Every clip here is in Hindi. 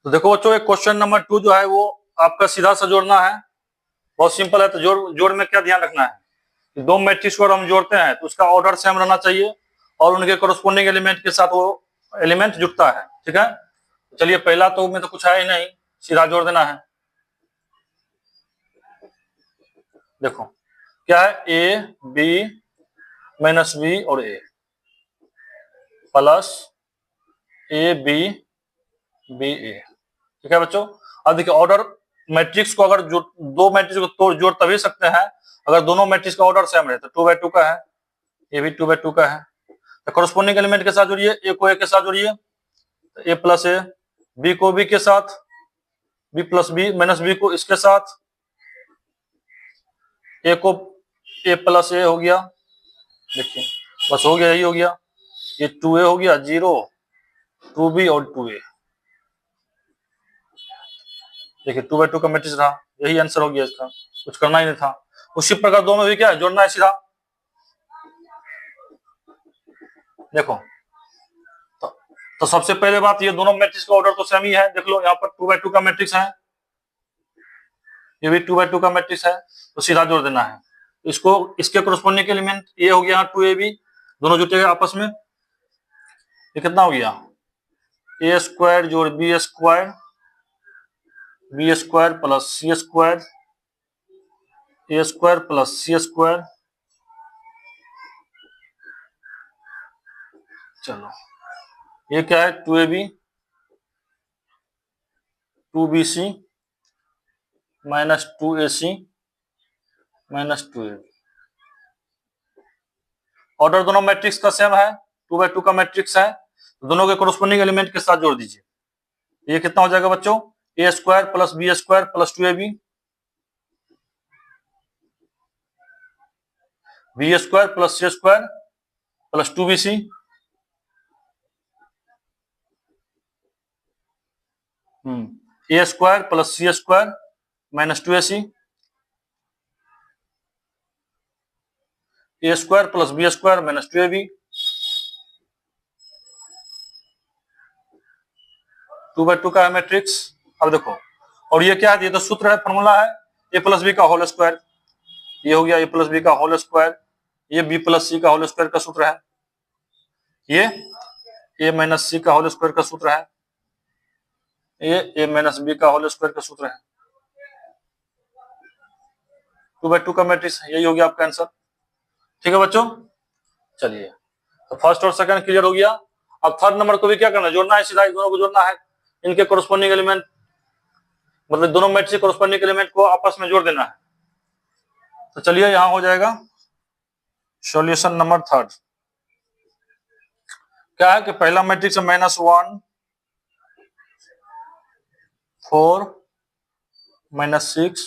तो देखो बच्चों, एक क्वेश्चन नंबर 2 जो है वो आपका सीधा सा जोड़ना है। बहुत सिंपल है। तो जोड़ में क्या ध्यान रखना है कि दो मैट्रिक्स को अगर हम जोड़ते हैं तो उसका ऑर्डर सेम रहना चाहिए और उनके कोरोस्पोंडिंग एलिमेंट के साथ वो एलिमेंट जुड़ता है। ठीक है, तो चलिए पहला तो में तो कुछ है ही नहीं, सीधा जोड़ देना है। देखो क्या है, ए बी माइनस बी और ए प्लस ए बी बी ए। ठीक है बच्चों, अब देखिए ऑर्डर मैट्रिक्स को अगर दो मैट्रिक्स को जोड़ तभी सकते हैं अगर दोनों मैट्रिक्स का ऑर्डर सेम रहे। तो 2/2 का है, ये भी 2/2 का है। तो कोरोस्पोंडिंग एलिमेंट के साथ जोड़िए, ए को ए के साथ जोड़िए, तो ए प्लस ए, बी को बी के साथ, B plus B minus B को इसके साथ, ए को ए प्लस ए हो गया। देखिए बस हो गया, यही हो गया। ये 2a हो गया, 0 2b और 2a। देखिए 2/2 का मैट्रिक्स था, यही आंसर हो गया इसका, कुछ करना ही नहीं था। उसी प्रकार दो में भी क्या है, जोड़ना है सीधा। देखो तो सबसे पहले बात, ये दोनों मैट्रिक्स का ऑर्डर तो सेम ही है। देख लो यहाँ पर 2/2 का मैट्रिक्स है, ये भी 2/2 का मैट्रिक्स है, तो सीधा जोड़ देना है। इसको इसके कोरोस्पोंडिंग एलिमेंट ये हो गया 2ab, दोनों जुटे गए आपस में। ये कितना हो गया, ए स्क्वायर जोड़ B square, B square plus C square, A square plus C square. चलो ये क्या है, 2ab 2bc minus 2ac minus 2ab। Order दोनों मैट्रिक्स का सेम है, 2/2 का मैट्रिक्स है, तो दोनों के कोरोस्पोंडिंग एलिमेंट के साथ जोड़ दीजिए। ये कितना हो जाएगा बच्चों, A square plus B square plus 2ab, B square plus C square plus 2bc, A square plus C square minus 2ac, A square plus B square minus 2ab, 2/2 का है मैट्रिक्स। अब देखो, और ये क्या है, ये तो सूत्र है, फॉर्मूला है, ए प्लस बी का होल स्क्वायर। ये हो गया ए प्लस बी का होल स्क्वायर, ये बी प्लस सी का होल स्क्वायर का सूत्र है, ये ए माइनस सी का होल स्क्वायर का सूत्र है, ये ए माइनस बी का होल स्क्वायर का सूत्र है। 2/2 का मैट्रिक्स, यही हो गया आपका आंसर। ठीक है बच्चों, चलिए तो फर्स्ट और सेकंड क्लियर हो गया। अब थर्ड नंबर को भी क्या करना है, जोड़ना है सीधा, दोनों को जोड़ना है। इनके कोरोस्पोंडिंग एलिमेंट, मतलब दोनों मैट्रिक्स कोरोस्पोंडिंग एलिमेंट को आपस में जोड़ देना है। तो चलिए यहां हो जाएगा सॉल्यूशन नंबर थर्ड। क्या है कि पहला मैट्रिक्स है -1 4 -6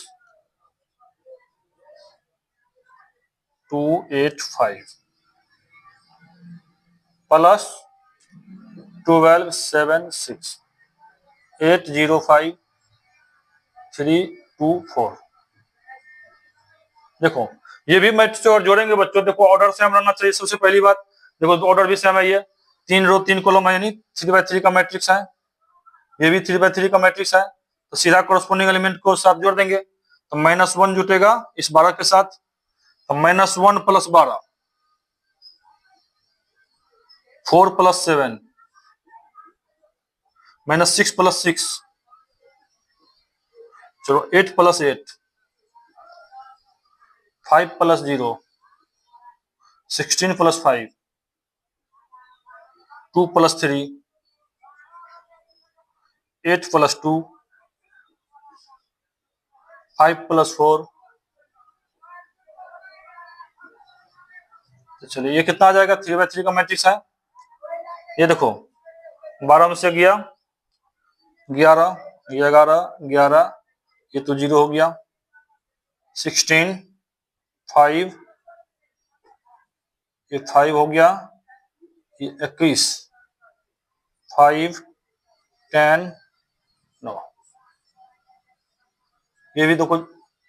2 8 5 प्लस 12 7 6 8 0 5 3 2 4। देखो ये भी मैट्रिक्स और जोड़ेंगे बच्चों, देखो ऑर्डर सेम रहना चाहिए सबसे पहली बात। देखो ऑर्डर भी सेम है, ये 3 रो 3 कॉलम है, यानी 3/3 का मैट्रिक्स है, ये भी 3/3 का मैट्रिक्स है। तो सीधा कोरोस्पोंडिंग एलिमेंट को साथ जोड़ देंगे, तो -1 जुटेगा इस 12 के साथ, तो -1 प्लस 12 4 प्लस 7 -6 प्लस 6, चलो 8 plus 8 5 plus 0 16 plus 5 2 plus 3 8 plus 2 5 plus 4। तो चलिए ये कितना आ जाएगा, 3/3 का मैट्रिक्स है। ये देखो 12 में से गया 11, ये 11 11, ये तो 0 हो गया, 16 5, ये 5 हो गया, ये 21 5 10 9। ये भी देखो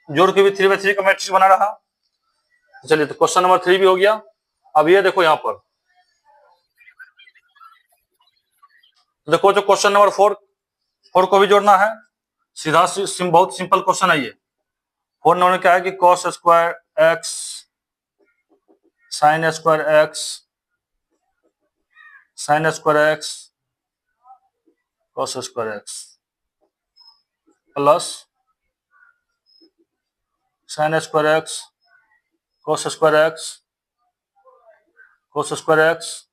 जोड़ के भी 3/3 का मैट्रिक्स बना रहा। चलिए तो क्वेश्चन नंबर 3 भी हो गया। अब ये देखो यहाँ पर देखो जो क्वेश्चन नंबर 4 4 को भी जोड़ना है, सीधा बहुत सिंपल क्वेश्चन है ये। 4 ने क्या है कि cos square x sine square x sine square x cos square x plus sine square x cos square x cos square x.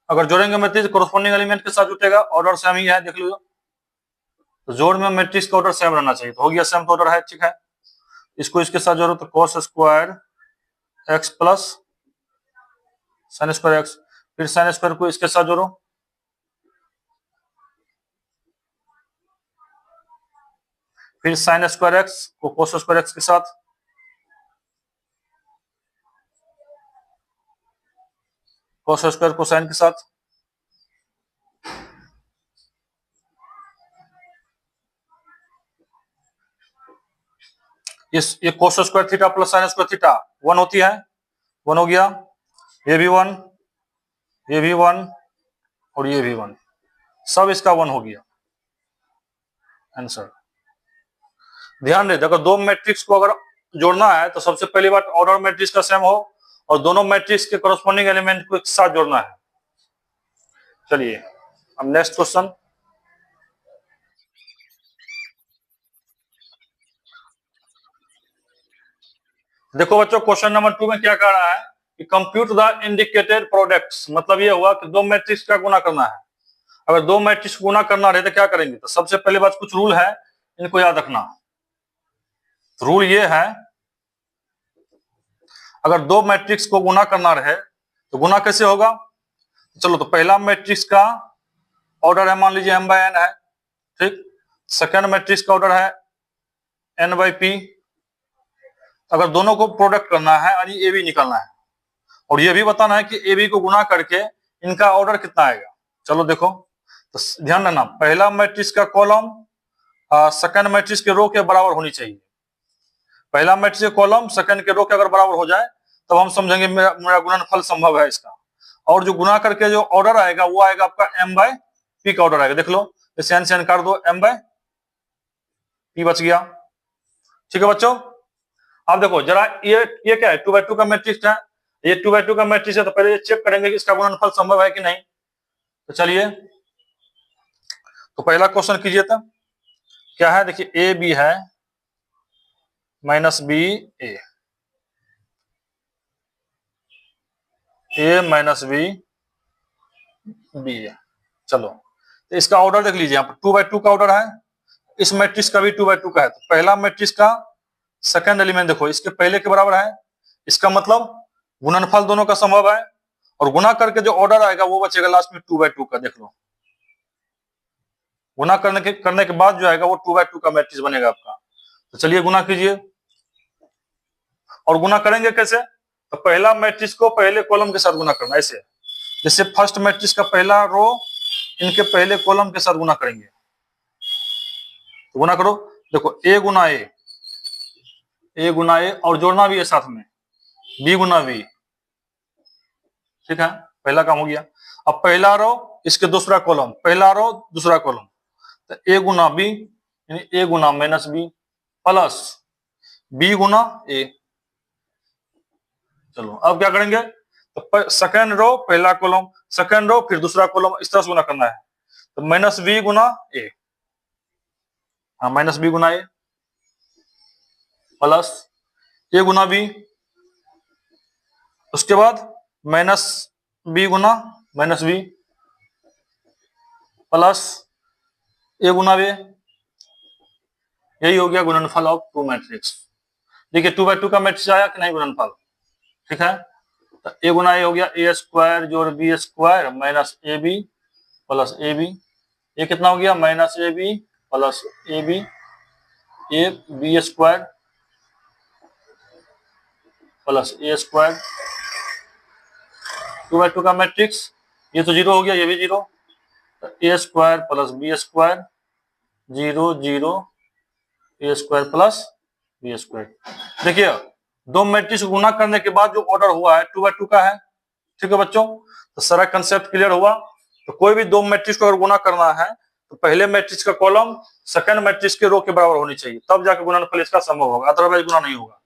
अगर जोड़ेंगे मैट्रिक्स कोरस्पोंडिंग एलिमेंट के साथ जुटेगा, ऑर्डर सेम ही है, देख लो। तो जोड़ में मैट्रिक्स का ऑर्डर सेम रहना चाहिए, तो हो गया सेम तो ऑर्डर है, ठीक है। इसको इसके साथ जोड़ो तो cos square x plus sine square x, फिर साइन स्क्वायर को इसके साथ जोड़ो, फिर साइन स्क्वायर एक्स को cos स्क्वायर एक्स के साथ, cos स्क्वायर को साइन के साथ, ये cos square theta plus sine square theta 1 होती है, 1 हो गया, ये भी 1, ये भी 1 और ये भी 1, सब इसका 1 हो गया आंसर। ध्यान दे, अगर दो मैट्रिक्स को अगर जोड़ना है तो सबसे पहली बात ऑर्डर मैट्रिक्स का सेम हो और दोनों मैट्रिक्स के कॉरस्पॉन्डिंग एलिमेंट को एक साथ जोड़ना है। चलिए अब नेक्स्ट क्वेश्चन। देखो बच्चों, क्वेश्चन नंबर 2 में क्या कह रहा है कि कंप्यूट द इंडिकेटेड प्रोडक्ट्स, मतलब ये हुआ कि दो मैट्रिक्स का गुना करना है। अगर दो मैट्रिक्स गुना करना रहे तो क्या करेंगे, तो सबसे पहले बात कुछ रूल है, इनको याद रखना। रूल ये है, अगर दो मैट्रिक्स को गुना करना रहे तो गुना कैसे होगा। चलो, तो पहला मैट्रिक्स का ऑर्डर है, मान लीजिए m बाय n है, ठीक। सेकेंड मैट्रिक्स का ऑर्डर है n बाय p। अगर दोनों को प्रोडक्ट करना है यानी ए बी निकालना है और ये भी बताना है कि ए बी को गुना करके इनका ऑर्डर कितना आएगा। चलो देखो, तो ध्यान देना, पहला मैट्रिक्स का कॉलम सेकंड मैट्रिक्स के रो के बराबर होनी चाहिए। पहला मैट्रिक्स के कॉलम सेकंड के रो के अगर बराबर हो जाए तब हम समझेंगे मेरा गुणनफल संभव है इसका। और जो गुना करके जो ऑर्डर आएगा वो आएगा आपका m बाय p का ऑर्डर आएगा। देख लो, इसे n से n काट दो, m बाय p बच गया, ठीक है बच्चों। अब देखो जरा, ये क्या है, 2 बाय 2 का मैट्रिक्स है, ये 2 बाय 2 का मैट्रिक्स है, तो पहले ये चेक करेंगे कि इसका गुणनफल संभव है कि नहीं। तो चलिए, तो पहला क्वेश्चन कीजिए, तब क्या है, देखिए ए बी है माइनस बी ए माइनस बी बी है। चलो, तो इसका ऑर्डर देख लीजिए, यहाँ पर 2 बाय 2 का ऑर्डर है, इस मैट्रिक्स का भी 2 बाय 2 का है। तो पहला मैट्रिक्स का सेकंड एलिमेंट देखो इसके पहले के बराबर है, इसका मतलब गुणनफल दोनों का संभव है। और गुना करके जो ऑर्डर आएगा वो बचेगा लास्ट में 2 बाय 2 का। देख लो, गुना करने के बाद जो आएगा वो 2 बाय 2 का मैट्रिक्स बनेगा आपका। तो चलिए गुना कीजिए, और गुना करेंगे कैसे, तो पहला मैट्रिक्स को पहले कॉलम के साथ गुना करना, ऐसे जैसे फर्स्ट मैट्रिक्स का पहला रो इनके पहले कॉलम के साथ गुना करेंगे। तो गुना करो, देखो ए गुना ए और जोड़ना भी है साथ में, बी गुना बी, ठीक है, पहला काम हो गया। अब पहला रो इसके दूसरा कॉलम, पहला रो दूसरा कॉलम, तो ए गुना बी यानी ए गुना माइनस बी प्लस बी गुना ए। चलो अब क्या करेंगे, तो सेकेंड रो पहला कॉलम, सेकेंड रो फिर दूसरा कॉलम, इस तरह से गुना करना है। तो माइनस बी गुना ए, हाँ माइनस बी गुना ए प्लस ए गुना बी, उसके बाद माइनस बी गुना माइनस बी प्लस ए गुना बी। यही हो गया गुणनफल ऑफ 2 मैट्रिक्स। देखिए 2 बाय 2 का मैट्रिक्स आया कि नहीं गुणनफल, ठीक है। तो ए गुना ए हो गया ए स्क्वायर जोड़ B square minus A B plus A B. ये कितना हो गया, minus A B plus A B square plus A square. 2 by 2 का मैट्रिक्स, ये तो 0 हो गया, ये भी 0, तो ए स्क्वायर प्लस बी स्क्वायर 0 0 ए स्क्वायर प्लस बी स्क्वायर। देखिए दो मैट्रिक्स गुना करने के बाद जो ऑर्डर हुआ है 2 बाय 2 का है, ठीक है बच्चों। तो सारा कंसेप्ट क्लियर हुआ। तो कोई भी दो मैट्रिक्स को अगर गुना करना है तो पहले मैट्रिक्स का कॉलम सेकंड मैट्रिक्स के रो के बराबर होनी चाहिए, तब जाके गुणनफल इसका संभव होगा, अदरवाइज गुना नहीं होगा।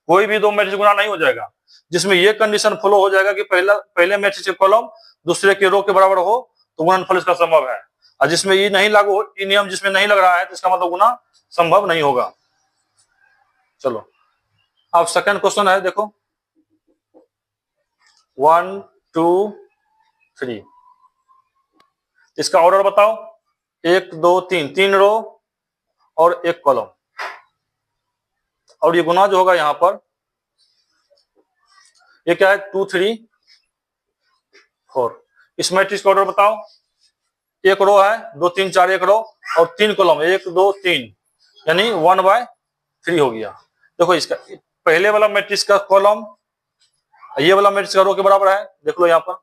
कोई भी दो मैट्रिक्स गुना नहीं हो जाएगा जिसमें ये कंडीशन फॉलो हो जाएगा कि पहले मैट्रिक्स के कॉलम दूसरे के रो के बराबर हो तो गुणनफल इसका संभव है, और जिसमें ये नहीं लागू हो, ये नियम जिसमें नहीं लग रहा है तो इसका मतलब गुना संभव नहीं होगा। चलो अब सेकंड क्वेश्चन है, देखो 1 2 3, इसका ऑर्डर बताओ, 1 2 3, 3 रो और 1 कॉलम, और ये गुना जो होगा यहां पर ये क्या है 2 3 4। इस मैट्रिक्स का ऑर्डर बताओ, 1 रो है 2 3 4, 1 रो और 3 कॉलम 1 2 3, यानी 1/3 हो गया। देखो इसका पहले वाला मैट्रिक्स का कॉलम ये वाला मैट्रिक्स का रो के बराबर है, देख लो यहाँ पर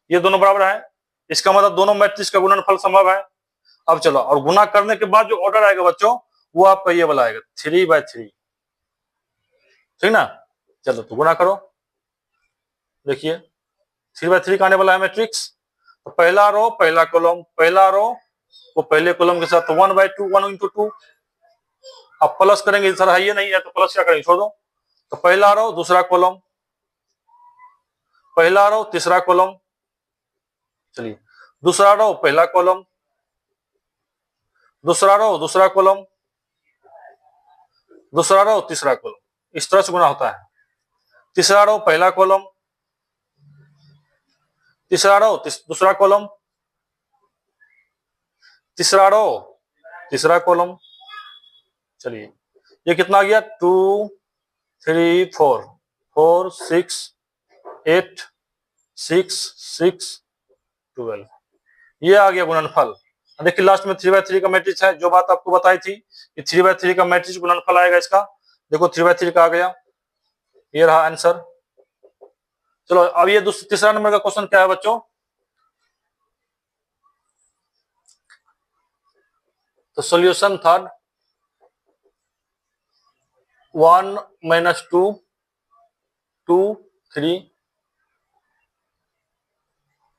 ये दोनों बराबर है, इसका मतलब दोनों मैट्रिक्स का गुणनफल संभव है। अब चलो, और गुना करने के बाद जो ऑर्डर आएगा बच्चों वो आपका ये वाला आएगा 3/3, ठीक ना। चलो तो गुना करो, देखिए 3/3 का आने वाला है मैट्रिक्स, तो पहला रो पहला कॉलम, पहला रो वो पहले कॉलम के साथ 1/2 1 into 2, अब प्लस करेंगे सर है ये नहीं है तो प्लस क्या करेंगे, छोड़ दो, तो पहला रो दूसरा कॉलम, पहला रो तीसरा कॉलम, चलिए दूसरा रो पहला कॉलम, दूसरा रो दूसरा कॉलम, दूसरा रो तीसरा कॉलम, इस तरह से गुना होता है। तीसरा रो पहला कॉलम, तीसरा रो दूसरा कॉलम, तीसरा रो तीसरा कॉलम, चलिए ये कितना आ गया 2 3 4 4 6 8 6 6 12, ये आ गया गुणनफल। देखिए लास्ट में 3/3 का मैट्रिक्स है, जो बात आपको बताई थी कि 3/3 का मैट्रिक्स गुणनफल आएगा इसका, देखो 3/3 का आ गया, ये रहा आंसर। चलो अब ये तीसरा नंबर का क्वेश्चन क्या है बच्चों, तो सॉल्यूशन थर्ड 1 - 2 2 3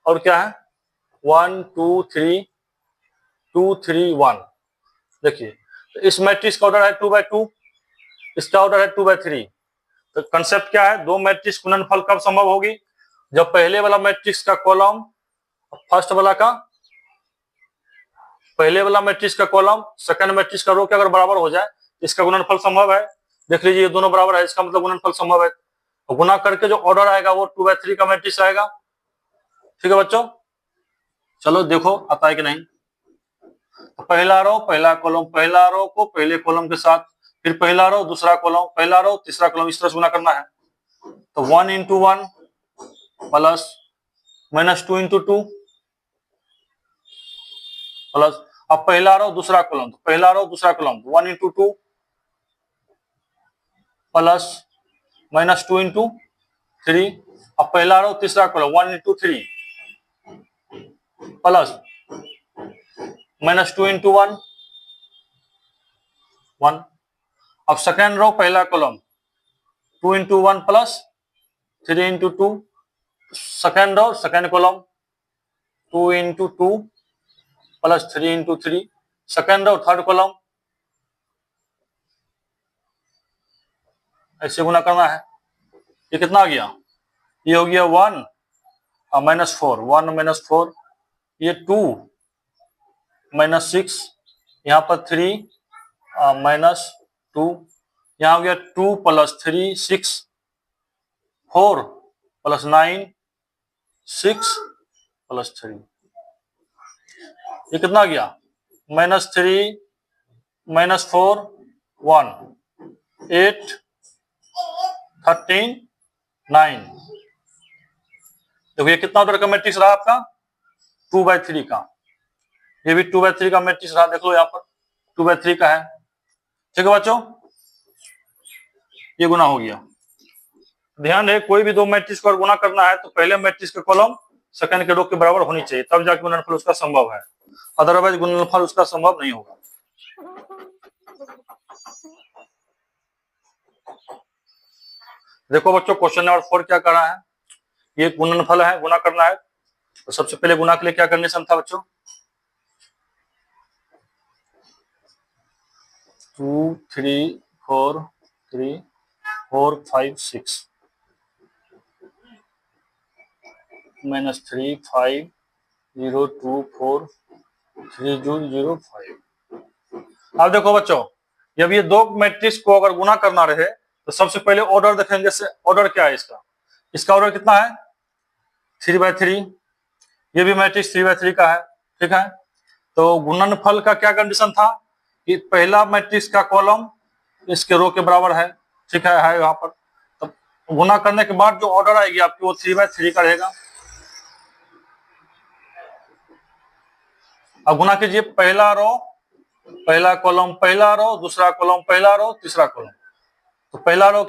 और क्या है 1 2 3 2 3 1। देखिए तो इस मैट्रिक्स का ऑर्डर है 2/2, इसका ऑर्डर है 2/3। तो कंसेप्ट क्या है, दो मैट्रिक्स गुणनफल कब संभव होगी, जब पहले वाला मैट्रिक्स का कॉलम फर्स्ट वाला का, पहले वाला मैट्रिक्स का कॉलम सेकंड मैट्रिक्स का रो के अगर बराबर हो जाए इसका गुणनफल संभव है। देख लीजिए ये दोनों बराबर है, इसका मतलब गुणनफल संभव है। तो गुना करके जो ऑर्डर आएगा वो 2/3 का मैट्रिक्स आएगा, ठीक है बच्चों। चलो देखो आता है कि नहीं, तो पहला रो पहला कॉलम, पहला रो को पहले कॉलम के साथ, फिर पहला रो दूसरा कॉलम, पहला रो तीसरा कॉलम, इस तरह से गुना करना है। तो 1 into 1 प्लस -2 into 2 प्लस, अब पहला रो दूसरा कॉलम, तो पहला रो दूसरा कॉलम 1 into 2 प्लस -2 into 3, अब पहला रो तीसरा कॉलम 1 into 3 प्लस -2 into 1 1, अब सेकेंड रो पहला column 2 into 1 plus 3 into 2, second row second column 2 into 2 plus 3 into 3, second row third column, ऐसे गुना करना है। ये कितना आ गया, ये हो गया 1 -4, 1 - 4, ये 2 -6, यहाँ पर 3 -2, यहाँ हो गया 2 + 3 6, 4 + 9 6 + 3, ये कितना आ गया -3 -4 1 8 13 9। देखो ये कितना ऑर्डर का मैट्रिक्स रहा आपका 2/3 का, ये भी 2/3 का मैट्रिक्स रहा, देख लो यहाँ पर 2/3 का है, ठीक है बच्चों। ये गुना हो गया। ध्यान रहे कोई भी दो मैट्रिक्स को गुना करना है तो पहले मैट्रिक्स का कॉलम सेकंड के रो के बराबर होनी चाहिए, तब जाके गुणनफल उसका संभव है, अदरवाइज गुणनफल उसका संभव नहीं होगा। देखो बच्चों क्वेश्चन नंबर 4 क्या कर रहा है, ये गुणनफल है, गुना करना है, तो सबसे पहले गुना के लिए क्या कंडीशन था बच्चों, 2 3 4 3 4 5 6 -3 5 0 2 4 3 0 5। अब देखो बच्चों, जब ये दो मैट्रिक्स को अगर गुना करना रहे तो सबसे पहले ऑर्डर देखेंगे। ऑर्डर क्या है इसका, इसका ऑर्डर कितना है 3/3। ये भी मैट्रिक्स 3/3 का है, ठीक है। तो गुणनफल का क्या कंडीशन था कि पहला मैट्रिक्स का कॉलम इसके रो के बराबर है, ठीक है यहाँ पर। तो गुना करने के बाद जो ऑर्डर आएगी आपकी वो 3/3 का रहेगा। अब गुना कीजिए, पहला रो पहला कॉलम पहला रो, दूसरा कॉलम पहला रो, तीसरा कॉलम। तो पहला रो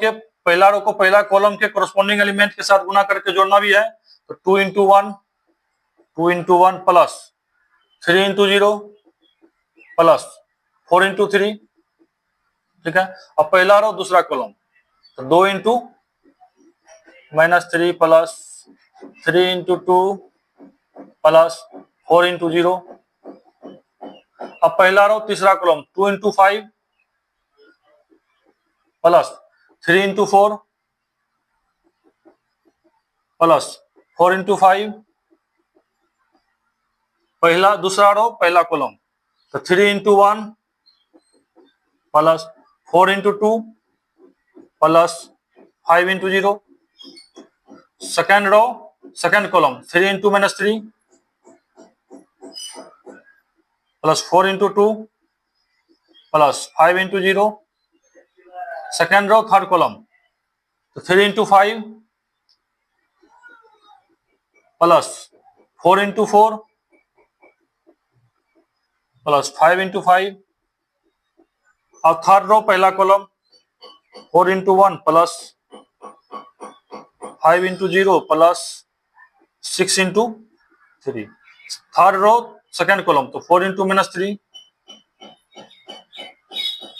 को पहला कॉलम के कोरस्पोंडिंग एलिमेंट के साथ गुना करके जोड़ना भी है। तो 2 × 1 प्लस 3 × 0 प्लस 4 × 3, ठीक है। अब पहला रो दूसरा कॉलम, तो 2 × -3 प्लस 3 × 2 प्लस 4 × 0। अब पहला रो तीसरा कॉलम 2 × 5 प्लस 3 × 4 प्लस 4 × 5। पहला दूसरा रो पहला कॉलम, तो 3 × 1 plus 4 × 2 plus 5 × 0। Second row second column 3 × -3 plus 4 × 2 plus 5 × 0। Second row third column, तो 3 × 5 प्लस 4 × 4 प्लस 5 × 5। अब थर्ड रो पहला column 4 × 1 plus 5 × 0 plus 6 × 3। Third row second column, तो 4 × -3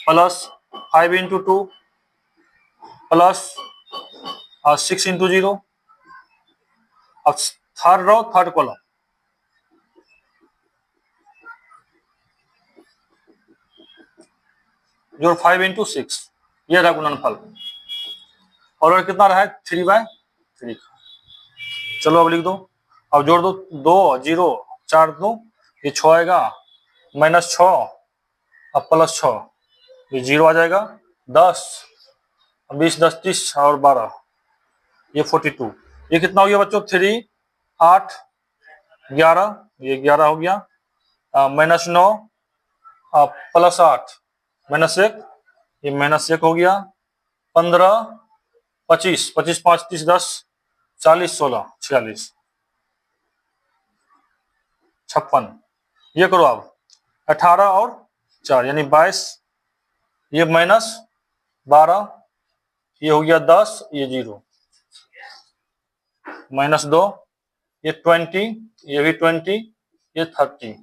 प्लस 5 × 2 प्लस 6 × 0। अब थर्ड रो थर्ड कॉलम, जो 5 × 6, ये रहा गुणनफल। और कितना रहा है 3/3। चलो अब लिख दो, अब जोड़ दो, 2 0 4 2 ये 6 आएगा, -6 अब +6 ये 0 आ जाएगा, 10 20 10 30 और 12 ये 42। ये कितना हो गया बच्चों 3 8 11, ये 11 हो गया, -9 +8 -1 ये -1 हो गया, 15 25 25 5 30 10 40 16 46 56। ये करो अब 18 और 4 यानी 22, ये -12 ये हो गया 10, ये 0 -2 ये 20, ये भी 20, ये 30,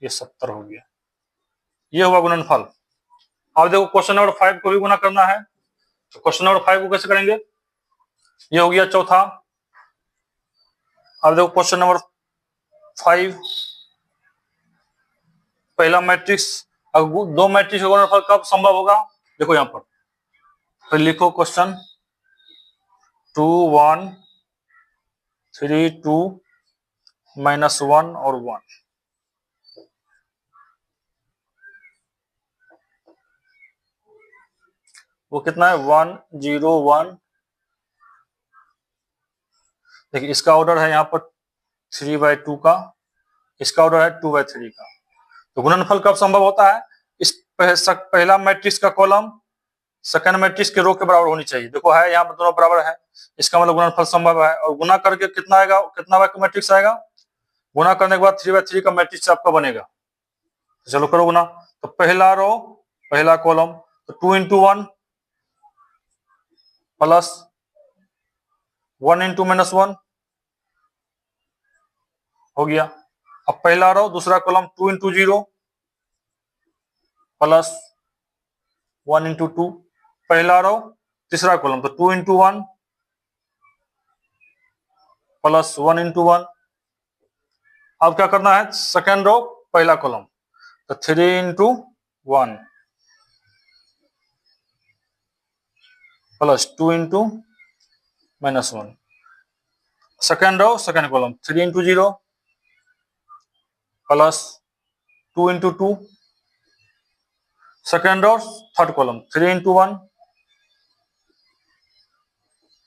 ये 70 हो गया। ये हुआ गुणनफल। अब देखो क्वेश्चन नंबर 5 को भी गुना करना है। तो क्वेश्चन नंबर 5 को कैसे करेंगे, ये हो गया चौथा। अब देखो क्वेश्चन नंबर 5, पहला मैट्रिक्स, अब दो मैट्रिक्स का गुणनफल कब संभव होगा, देखो यहां पर तो लिखो क्वेश्चन 2 1 3 2 -1 और 1। वो कितना है 1 0 1। देखिए इसका ऑर्डर है यहाँ पर 3/2 का, इसका ऑर्डर है 2/3 का। तो गुणनफल कब संभव होता है, इस पहला मैट्रिक्स का कॉलम सेकंड मैट्रिक्स के रो के बराबर होनी चाहिए। देखो है यहाँ पर दोनों बराबर है, इसका मतलब गुणनफल संभव है। और गुना करके कितना आएगा, कितना मैट्रिक्स आएगा, गुना करने के बाद 3/3 का मैट्रिक्स आपका बनेगा। तो चलो करो गुना। तो पहला रो पहला कॉलम, तो 2 × 1 प्लस 1 × -1 हो गया। अब पहला रो दूसरा कॉलम 2 × 0 प्लस 1 × 2, पहला रो तीसरा कॉलम, तो 2 × 1 प्लस 1 इंटू 1। अब क्या करना है, सेकेंड रो पहला कॉलम, तो 3 into 1 plus 2 into -1। Second row second column 3 into 0 plus 2 into 2। Second row third column 3 into 1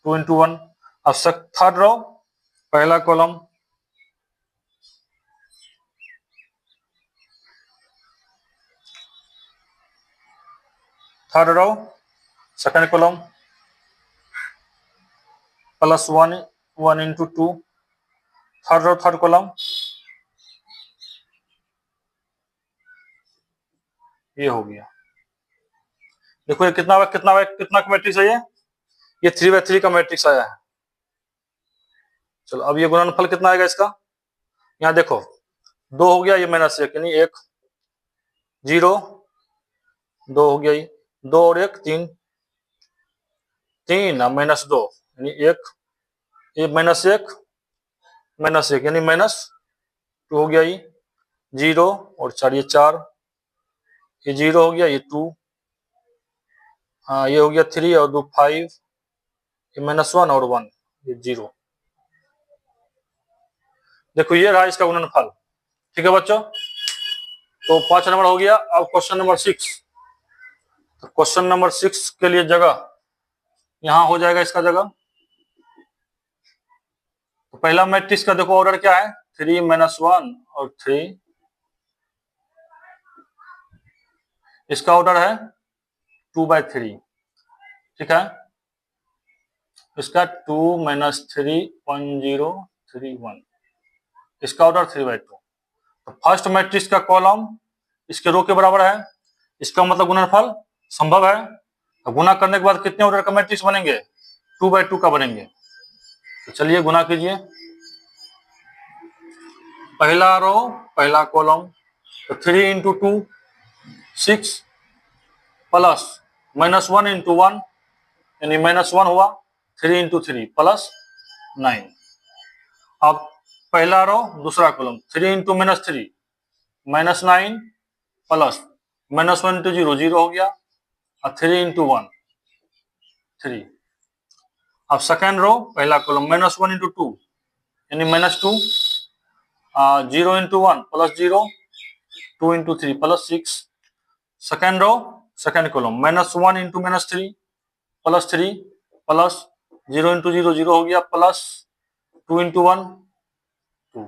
2 into 1। अब थर्ड रो पहला column third row second column plus 1 into 2 third row third column, ये हो गया। देखो ये कितना का मैट्रिक्स है, ये 3/3 का मैट्रिक्स आया है। चलो अब ये गुणनफल कितना आएगा इसका, यहाँ देखो 2 हो गया, ये -1 यानी 1 0 2 हो गया, ये 2 और 1 3 3 -2 यानी 1 ये -1 यानी -2 हो गया, ये 0 और 4 ये 4, ये 0 हो गया, ये 2, हाँ ये हो गया 3 और 2 5, ये -1 और 1 ये 0। देखो ये रहा इसका गुणनफल। ठीक है बच्चों, तो 5 नंबर हो गया। अब क्वेश्चन नंबर 6, तो क्वेश्चन नंबर 6 के लिए जगह यहां हो जाएगा इसका जगह। तो पहला मैट्रिक्स का देखो ऑर्डर क्या है, 3 -1 और 3, इसका ऑर्डर है 2/3। ठीक है, इसका 2 - 3 1 0 3 1, इसका ऑर्डर 3/2। तो फर्स्ट मैट्रिक्स का कॉलम इसके रो के बराबर है, इसका मतलब गुणनफल संभव है। तो गुना करने के बाद कितने ऑर्डर का मैट्रिक्स बनेंगे, 2/2 का बनेंगे। तो चलिए गुना कीजिए, पहला रो पहला कॉलम, तो 3 इंटू 2 6 प्लस -1 इंटू 1 यानी -1 हुआ, 3 इंटू 3 प्लस 9। अब पहला रो दूसरा कॉलम 3 इंटू -3 -9 प्लस -1 इंटू 0 0 हो गया, और 3 इंटू 1 3। अब सेकेंड रो पहला कॉलम -1 इंटू 2 यानी -2, 0 into 1 plus 0 2 into 3 plus 6। Second row second column -1 into -3 plus 3 plus 0 into 0 0 हो गया, प्लस 2 इंटू 1 2।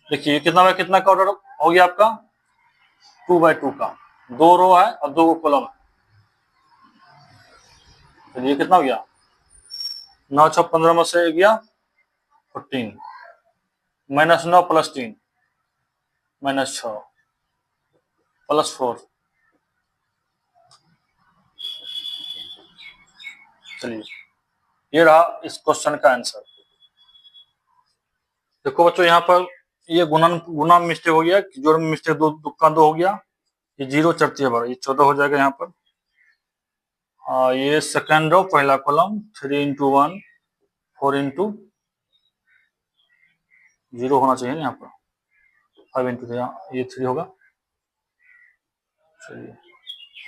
देखिए कितना बाय कितना का ऑर्डर हो गया आपका, 2/2 का। 2 रो है और 2 कॉलम है, तो ये कितना हो गया, 9 6 15 में से गया 14, -9 प्लस 3 -6 प्लस 4। चलिए ये रहा इस क्वेश्चन का आंसर। देखो बच्चों यहाँ पर ये गुना मिस्टेक हो गया, जोड़ में मिस्टेक 2 का 2 हो गया, ये 0 चढ़ती बार, ये 14 हो जाएगा यहाँ पर। ये सेकेंड रो पहला कॉलम 3 इंटू 1 4 इंटू 0 होना चाहिए ना यहाँ पर, 5 इंटू ये 3 होगा। चलिए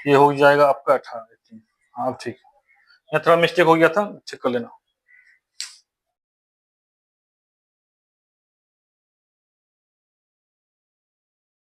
ये हो जाएगा आपका 18। हाँ अब ठीक है, यहाँ थोड़ा मिस्टेक हो गया था, चेक कर लेना।